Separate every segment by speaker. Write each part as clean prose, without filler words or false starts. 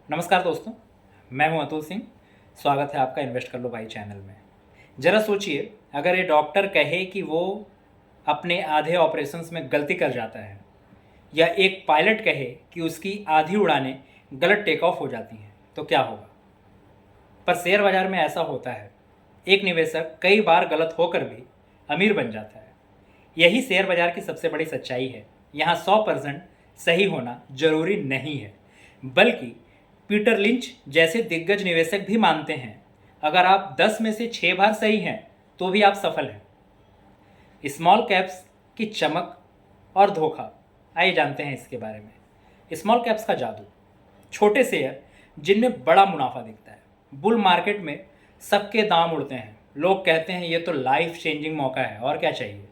Speaker 1: नमस्कार दोस्तों, मैं हूं अतुल सिंह। स्वागत है आपका इन्वेस्ट कर लो भाई चैनल में। ज़रा सोचिए, अगर ये डॉक्टर कहे कि वो अपने आधे ऑपरेशंस में गलती कर जाता है, या एक पायलट कहे कि उसकी आधी उड़ानें गलत टेक ऑफ हो जाती हैं, तो क्या होगा? पर शेयर बाजार में ऐसा होता है। एक निवेशक कई बार गलत होकर भी अमीर बन जाता है। यही शेयर बाजार की सबसे बड़ी सच्चाई है। यहाँ 100% सही होना जरूरी नहीं है, बल्कि पीटर लिंच जैसे दिग्गज निवेशक भी मानते हैं, अगर आप 10 में से 6 बार सही हैं तो भी आप सफल हैं। स्मॉल कैप्स की चमक और धोखा, आइए जानते हैं इसके बारे में। स्मॉल कैप्स का जादू, छोटे शेयर जिनमें बड़ा मुनाफा दिखता है। बुल मार्केट में सबके दाम उड़ते हैं, लोग कहते हैं ये तो लाइफ चेंजिंग मौका है और क्या चाहिए।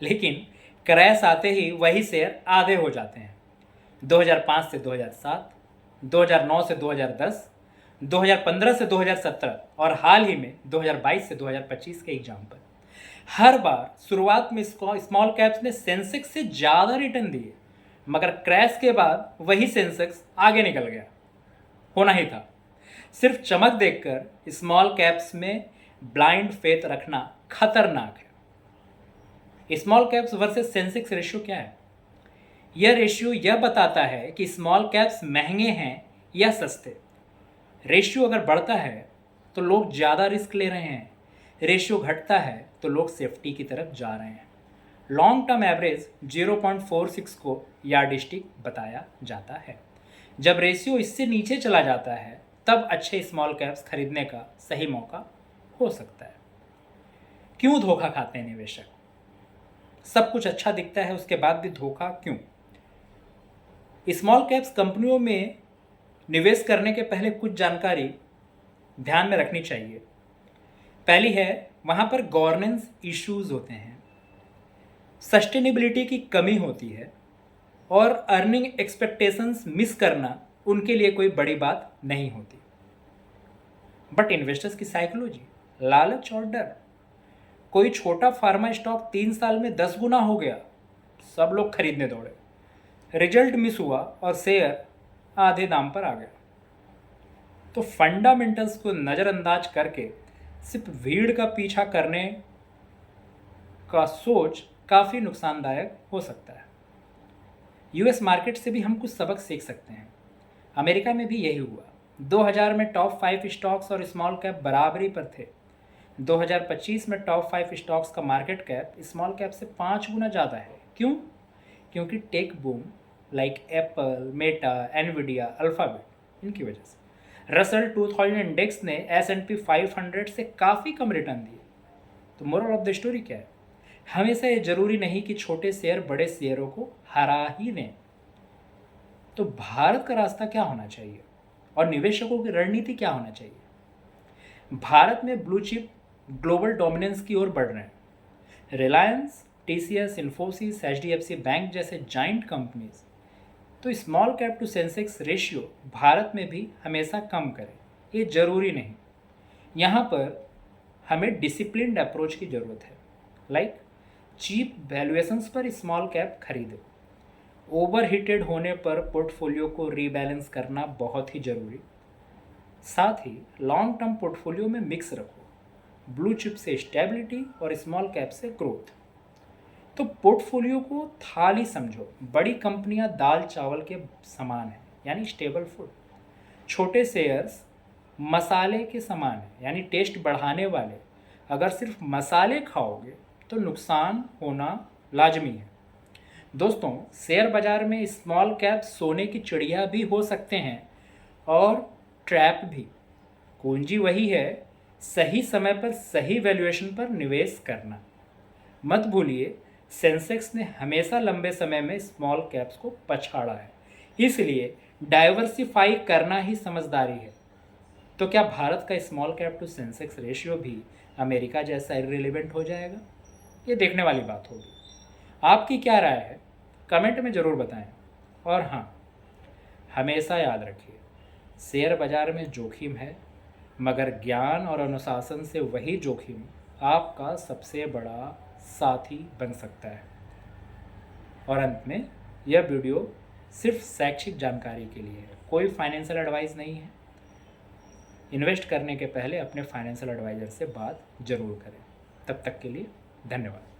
Speaker 1: लेकिन क्रैश आते ही वही शेयर आधे हो जाते हैं। 2005 से 2007, 2009 से 2010, 2015 से 2017 और हाल ही में 2022 से 2025 के एग्जाम्पल। हर बार शुरुआत में स्मॉल कैप्स ने सेंसेक्स से ज़्यादा रिटर्न दिए, मगर क्रैश के बाद वही सेंसेक्स आगे निकल गया। होना ही था। सिर्फ चमक देखकर स्मॉल कैप्स में ब्लाइंड फेथ रखना खतरनाक है। Small caps versus Sensex ratio क्या है? यह रेशियो यह बताता है कि स्मॉल कैप्स महंगे हैं या सस्ते। रेशियो अगर बढ़ता है तो लोग ज़्यादा रिस्क ले रहे हैं, रेशियो घटता है तो लोग सेफ्टी की तरफ जा रहे हैं। लॉन्ग टर्म एवरेज 0.46 को यार्डस्टिक बताया जाता है। जब रेशियो इससे नीचे चला जाता है तब अच्छे स्मॉल कैप्स खरीदने का सही मौका हो सकता है। क्यों धोखा खाते हैं निवेशक? सब कुछ अच्छा दिखता है उसके बाद भी धोखा क्यों? स्मॉल कैप्स कंपनियों में निवेश करने के पहले कुछ जानकारी ध्यान में रखनी चाहिए। पहली है, वहाँ पर गवर्नेंस इश्यूज होते हैं, सस्टेनेबिलिटी की कमी होती है और अर्निंग एक्सपेक्टेशंस मिस करना उनके लिए कोई बड़ी बात नहीं होती। बट इन्वेस्टर्स की साइकोलॉजी, लालच और डर। कोई छोटा फार्मा स्टॉक 3 साल में 10 गुना हो गया, सब लोग खरीदने दौड़े। रिजल्ट मिस हुआ और शेयर आधे दाम पर आ गया। तो फंडामेंटल्स को नज़रअंदाज करके सिर्फ भीड़ का पीछा करने का सोच काफ़ी नुकसानदायक हो सकता है। यूएस मार्केट से भी हम कुछ सबक सीख सकते हैं। अमेरिका में भी यही हुआ। 2000 में टॉप 5 स्टॉक्स और स्मॉल कैप बराबरी पर थे। 2025 में टॉप 5 स्टॉक्स का मार्केट कैप स्मॉल कैप से 5 गुना ज़्यादा है। क्यों? क्योंकि take boom like Apple, Meta, Nvidia, alphabet, इनकी वजह से। रसल 2000 इंडेक्स ने S&P 500 से काफ़ी कम रिटर्न दिए। तो मोरल ऑफ द स्टोरी क्या है? हमेशा ये जरूरी नहीं कि छोटे शेयर बड़े शेयरों को हरा ही लें। तो भारत का रास्ता क्या होना चाहिए और निवेशकों की रणनीति क्या होना चाहिए? भारत में ब्लू चिप ग्लोबल डोमिनेंस की ओर बढ़ रहे हैं। Reliance, TCS, Infosys, HDFC bank जैसे जाइंट कंपनीज। तो small cap to Sensex ratio Bharat में भी हमेशा कम करें, ये जरूरी नहीं। यहाँ पर हमें डिसिप्लिन्ड अप्रोच की ज़रूरत है। लाइक चीप वैल्यूएशंस पर स्मॉल कैप खरीदो। ओवर हीटेड होने पर पोर्टफोलियो को रीबैलेंस करना बहुत ही जरूरी। साथ ही लॉन्ग टर्म पोर्टफोलियो में मिक्स रखो, ब्लू चिप से स्टेबिलिटी और स्मॉल कैप से ग्रोथ। तो पोर्टफोलियो को थाली समझो। बड़ी कंपनियां दाल चावल के समान है, यानी स्टेबल फूड। छोटे शेयर्स मसाले के समान है, यानी टेस्ट बढ़ाने वाले। अगर सिर्फ मसाले खाओगे तो नुकसान होना लाजमी है। दोस्तों, शेयर बाजार में स्मॉल कैप सोने की चिड़िया भी हो सकते हैं और ट्रैप भी। कुंजी वही है, सही समय पर सही वैल्यूएशन पर निवेश करना। मत भूलिए, सेंसेक्स ने हमेशा लंबे समय में स्मॉल कैप्स को पछाड़ा है, इसलिए डाइवर्सिफाई करना ही समझदारी है। तो क्या भारत का small cap to Sensex ratio भी अमेरिका जैसा इररिलेवेंट हो जाएगा? ये देखने वाली बात होगी। आपकी क्या राय है? कमेंट में ज़रूर बताएं। और हाँ, हमेशा याद रखिए, शेयर बाजार में जोखिम है, मगर ज्ञान और अनुशासन से वही जोखिम आपका सबसे बड़ा साथी बन सकता है। और अंत में, यह वीडियो सिर्फ शैक्षिक जानकारी के लिए है। कोई फाइनेंशियल एडवाइस नहीं है। इन्वेस्ट करने के पहले अपने फाइनेंशियल एडवाइज़र से बात ज़रूर करें। तब तक के लिए धन्यवाद।